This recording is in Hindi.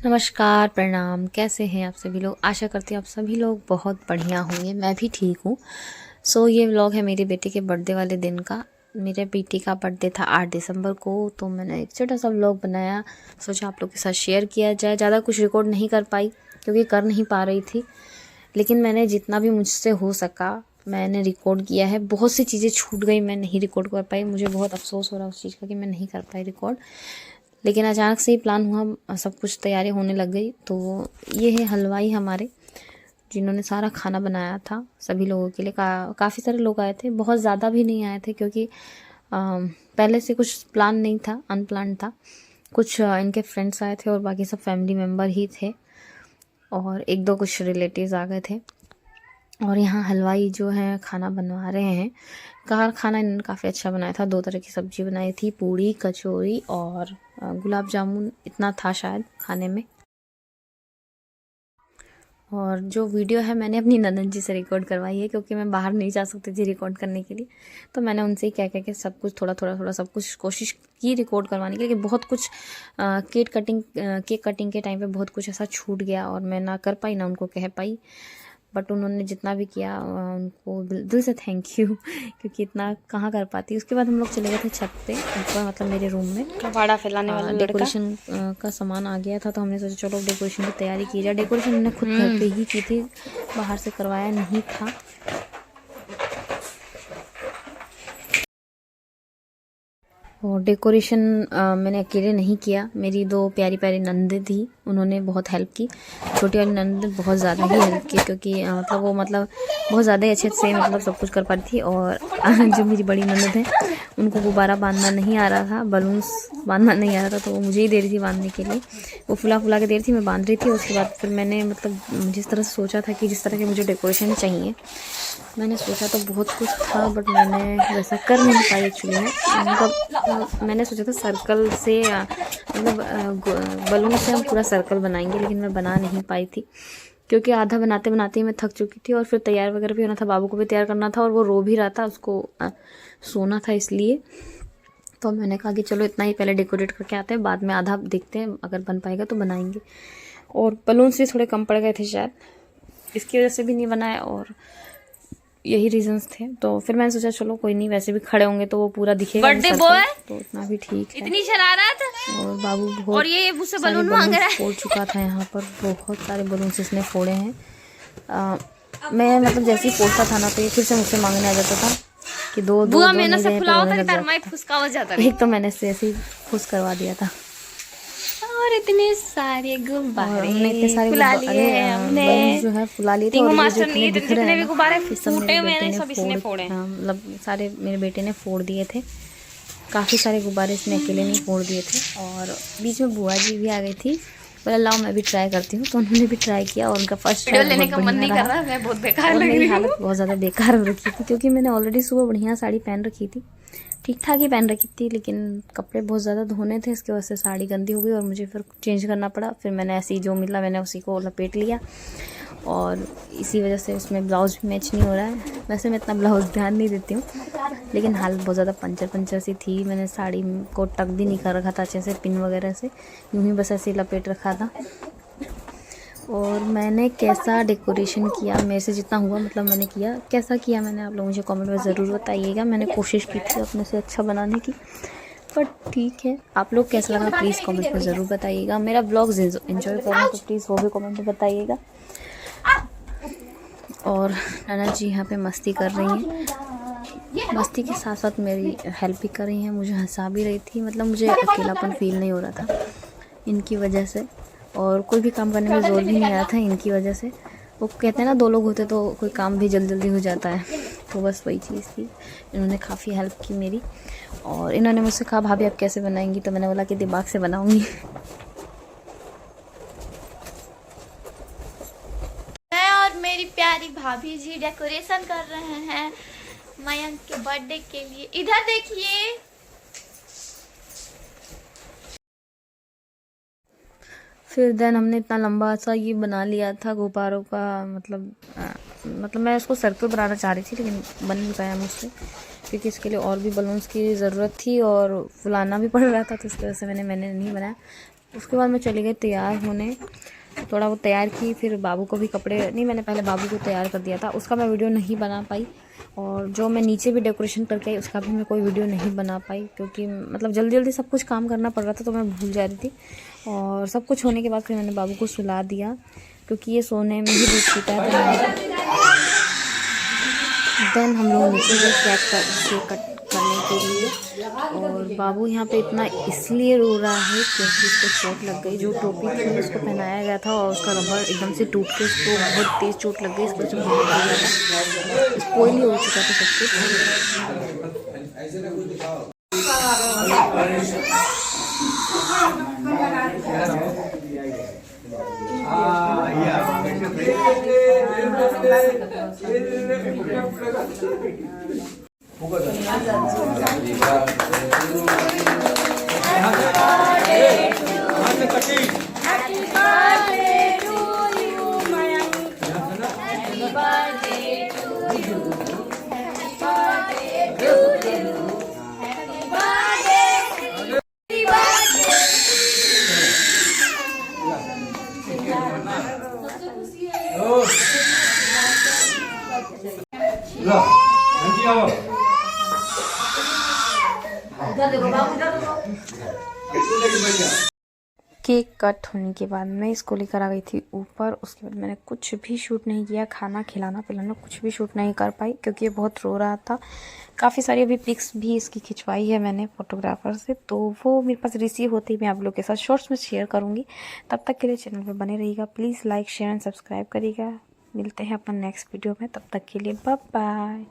नमस्कार, प्रणाम। कैसे हैं आप सभी लोग? आशा करती हूँ आप सभी लोग बहुत बढ़िया होंगे। मैं भी ठीक हूँ। ये व्लॉग है मेरी बेटी के बर्थडे वाले दिन का। मेरे बेटी का बर्थडे था 8 दिसंबर को, तो मैंने एक छोटा सा व्लॉग बनाया, सोचा आप लोग के साथ शेयर किया जाए। ज़्यादा कुछ रिकॉर्ड नहीं कर पाई क्योंकि कर नहीं पा रही थी, लेकिन मैंने जितना भी मुझसे हो सका मैंने रिकॉर्ड किया है। बहुत सी चीज़ें छूट गई, मैं नहीं रिकॉर्ड कर पाई। मुझे बहुत अफसोस हो रहा है उस चीज़ का कि मैं नहीं कर पाई रिकॉर्ड, लेकिन अचानक से ही प्लान हुआ, सब कुछ तैयारी होने लग गई। तो ये है हलवाई हमारे, जिन्होंने सारा खाना बनाया था सभी लोगों के लिए। काफ़ी सारे लोग आए थे, बहुत ज़्यादा भी नहीं आए थे क्योंकि पहले से कुछ प्लान नहीं था, अनप्लान था। कुछ इनके फ्रेंड्स आए थे और बाकी सब फैमिली मेम्बर ही थे, और एक दो कुछ रिलेटिव्स आ गए थे। और यहाँ हलवाई जो है खाना बनवा रहे हैं। खाना इन्होंने काफ़ी अच्छा बनाया था। 2 तरह की सब्जी बनाई थी, पूड़ी, कचौरी और गुलाब जामुन, इतना था शायद खाने में। और जो वीडियो है मैंने अपनी ननद जी से रिकॉर्ड करवाई है क्योंकि मैं बाहर नहीं जा सकती थी रिकॉर्ड करने के लिए। तो मैंने उनसे ही कह के सब कुछ थोड़ा सब कुछ कोशिश की रिकॉर्ड करवाने की, लेकिन बहुत कुछ केक कटिंग के टाइम पे बहुत कुछ ऐसा छूट गया और मैं ना कर पाई ना उनको कह पाई। बट उन्होंने जितना भी किया उनको दिल से थैंक यू क्योंकि इतना कहाँ कर पाती। उसके बाद हम लोग चले गए थे छत पे ऊपर, मतलब मेरे रूम में। कबाड़ा फैलाने वाला डेकोरेशन का सामान आ गया था, तो हमने सोचा चलो डेकोरेशन की तैयारी की जाए। डेकोरेशन हमने खुद घर पे ही की थी, बाहर से करवाया नहीं था। और डेकोरेशन मैंने अकेले नहीं किया, मेरी 2 प्यारी प्यारी नंदें थी, उन्होंने बहुत हेल्प की। छोटी वाली नंद बहुत ज़्यादा ही हेल्प की क्योंकि वो बहुत ज़्यादा ही अच्छे से सब कुछ कर पाती थी। और जो मेरी बड़ी नंद है उनको गुब्बारा बांधना नहीं आ रहा था, बलून्स बांधना नहीं आ रहा था, तो वो मुझे ही दे रही थी बांधने के लिए। वो फुला के दे रही थी, मैं बांध रही थी। उसके बाद फिर मैंने जिस तरह से सोचा था कि जिस तरह के मुझे डेकोरेशन चाहिए, मैंने सोचा तो बहुत कुछ था, बट मैंने वैसा कर नहीं पाई एक्चुअली में। मैंने सोचा था सर्कल से बलून से हम पूरा सर्कल बनाएंगे, लेकिन मैं बना नहीं पाई थी क्योंकि आधा बनाते बनाते ही मैं थक चुकी थी और फिर तैयार वगैरह भी होना था, बाबू को भी तैयार करना था और वो रो भी रहा था, उसको सोना था इसलिए। तो मैंने कहा कि चलो इतना ही पहले डेकोरेट करके आते हैं, बाद में आधा देखते हैं, अगर बन पाएगा तो बनाएंगे। और बलून्स भी थोड़े कम पड़ गए थे शायद, इसकी वजह से भी नहीं बनाया, और यही रीजंस थे। तो फिर मैंने सोचा चलो कोई नहीं, वैसे भी खड़े होंगे तो वो पूरा दिखेगा बर्थडे बॉय, तो इतना भी ठीक है। इतनी शरारत। और बाबू बहुत और ये मुझसे बलून मांग रहा है। फोड़ चुका था यहाँ पर, बहुत सारे बलून्स इसने फोड़े हैं। मैं जैसे ही फोड़ता था ना तो ये फिर से मुझसे मांगने आ जाता था कि दो मैंने से फुलाओ तो टरमाइट फुसका हो जाता है। एक तो मैंने इससे ऐसे ही फुस करवा दिया था। और इतने सारे गुब्बारे इतने सारे फुला लिए हमने, जो है फुला लिए थे। और मास्टर ने जितने भी गुब्बारे फूटे मैंने सब इसने फोड़े। सारे मेरे बेटे ने फोड़ दिए थे। काफ़ी सारे गुब्बारे इसने अकेले नहीं फोड़ दिए थे। और बीच में बुआ जी भी आ गई थी, बोला लाओ मैं भी ट्राई करती हूँ, तो उन्होंने भी ट्राई किया और उनका फर्स्ट ट्राई लेने का मन नहीं कर रहा, मैं बहुत बेकार लग रही हूँ। मेरी हालत बहुत ज़्यादा बेकार हो रखी थी क्योंकि मैंने ऑलरेडी सुबह बढ़िया साड़ी पहन रखी थी, ठीक ठाक ही पहन रखी थी, लेकिन कपड़े बहुत ज़्यादा धोने थे, इसकी वजह से साड़ी गंदी हो गई और मुझे फिर चेंज करना पड़ा। फिर मैंने ऐसी जो मिला मैंने उसी को लपेट लिया और इसी वजह से उसमें ब्लाउज भी मैच नहीं हो रहा है। वैसे मैं इतना ब्लाउज ध्यान नहीं देती हूँ, लेकिन हालत बहुत ज़्यादा पंचर सी थी। मैंने साड़ी को टक भी नहीं कर रखा था अच्छे से, पिन वगैरह से, यूँ ही बस ऐसे ही लपेट रखा था। और मैंने कैसा डेकोरेशन किया, मेरे से जितना हुआ मैंने किया। कैसा किया मैंने, आप लोग मुझे कमेंट में ज़रूर बताइएगा। मैंने कोशिश की थी अपने से अच्छा बनाने की, पर ठीक है। आप लोग कैसा लगा प्लीज़ कमेंट में ज़रूर बताइएगा। मेरा ब्लॉग एंजॉय कर रहे हैं तो प्लीज़ वो भी कमेंट में बताइएगा। और नाना जी यहाँ पे मस्ती कर रही हैं, मस्ती के साथ साथ मेरी हेल्प भी कर रही हैं, मुझे हंसा भी रही थी। मुझे अकेलापन फील नहीं हो रहा था इनकी वजह से, और कोई भी काम करने में ज़ोर भी नहीं आया था इनकी वजह से। वो कहते हैं ना 2 लोग होते तो कोई काम भी जल्दी हो जाता है, तो बस वही चीज़ थी। इन्होंने काफ़ी हेल्प की मेरी, और इन्होंने मुझसे कहा भाभी आप कैसे बनाएंगी, तो मैंने बोला कि दिमाग से बनाऊंगी। मैं और मेरी प्यारी भाभी जी डेकोरेशन कर रहे हैं मयंक के बर्थडे के लिए। इधर देखिए, फिर देन हमने इतना लंबा सा ये बना लिया था गुब्बारों का, मैं उसको सर्कल बनाना चाह रही थी लेकिन बन नहीं पाया मुझसे, क्योंकि इसके लिए और भी बलून्स की ज़रूरत थी और फुलाना भी पड़ रहा था, तो इस वजह से मैंने नहीं बनाया। उसके बाद मैं चली गई तैयार होने, थोड़ा वो तैयार की, फिर बाबू को भी कपड़े नहीं, मैंने पहले बाबू को तैयार कर दिया था, उसका मैं वीडियो नहीं बना पाई। और जो मैं नीचे भी डेकोरेशन करके आई उसका भी मैं कोई वीडियो नहीं बना पाई, क्योंकि मतलब जल्दी जल्दी सब कुछ काम करना पड़ रहा था तो मैं भूल जा रही थी। और सब कुछ होने के बाद फिर मैंने बाबू को सुला दिया, क्योंकि ये सोने में ही दूध पीता है। देन हम लोग नीचे गए केक कट करने के लिए। और बाबू यहाँ पे इतना इसलिए रो रहा है क्योंकि उसको चोट लग गई। जो टोपी थी उसको पहनाया गया था और उसका रबर एकदम से टूट के उसको बहुत तेज़ चोट लग गई। इसको जो बहुत हो गया था, स्पॉइल ही हो चुका था सब कुछ। केक कट होने के बाद मैं इसको लेकर आ गई थी ऊपर। उसके बाद मैंने कुछ भी शूट नहीं किया, खाना खिलाना पिलाना कुछ भी शूट नहीं कर पाई क्योंकि ये बहुत रो रहा था। काफ़ी सारी अभी पिक्स भी इसकी खिंचवाई है मैंने फोटोग्राफर से, तो वो मेरे पास रिसीव होती मैं आप लोग के साथ शॉर्ट्स में शेयर करूँगी। तब तक के लिए चैनल पर बने रहिएगा, please like share and subscribe करिएगा। मिलते हैं अपन नेक्स्ट वीडियो में, तब तक के लिए बाय बाय।